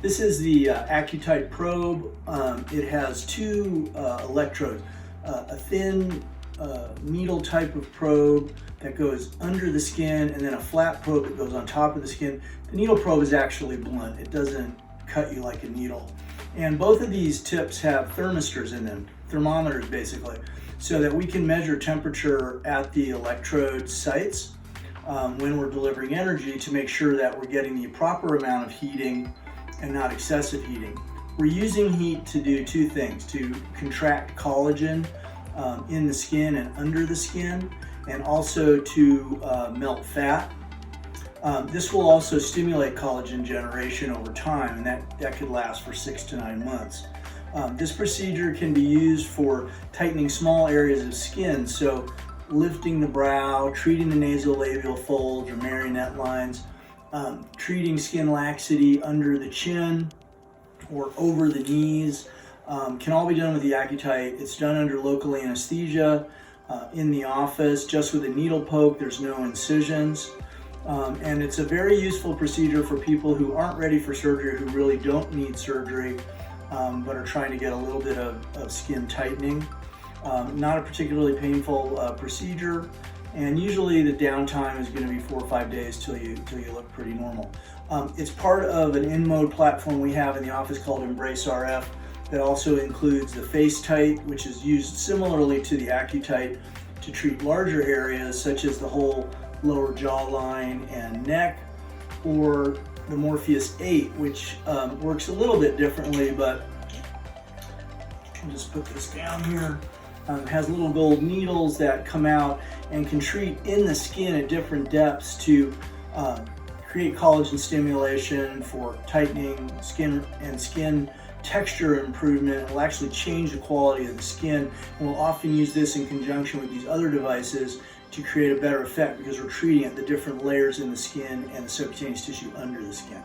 This is the AccuTite probe. It has two electrodes, a thin needle type of probe that goes under the skin, and then a flat probe that goes on top of the skin. The needle probe is actually blunt. It doesn't cut you like a needle. And both of these tips have thermistors in them, thermometers basically, so that we can measure temperature at the electrode sites when we're delivering energy to make sure that we're getting the proper amount of heating and not excessive heating. We're using heat to do two things: to contract collagen in the skin and under the skin, and also to melt fat. This will also stimulate collagen generation over time, and that could last for 6 to 9 months. This procedure can be used for tightening small areas of skin, so lifting the brow, treating the nasolabial folds or marionette lines, treating skin laxity under the chin or over the knees, can all be done with the AccuTite. It's done under local anesthesia in the office, just with a needle poke. There's no incisions. And it's a very useful procedure for people who aren't ready for surgery, who really don't need surgery, but are trying to get a little bit of skin tightening. Not a particularly painful procedure, and usually the downtime is going to be 4 or 5 days till you look pretty normal. It's part of an in-mode platform we have in the office called Embrace RF that also includes the FaceTite, which is used similarly to the AccuTite to treat larger areas such as the whole lower jawline and neck, or the Morpheus 8, which works a little bit differently, but I'll just put this down here. Has little gold needles that come out and can treat in the skin at different depths to create collagen stimulation for tightening skin and skin texture improvement. It will actually change the quality of the skin, and we'll often use this in conjunction with these other devices to create a better effect, because we're treating at the different layers in the skin and the subcutaneous tissue under the skin.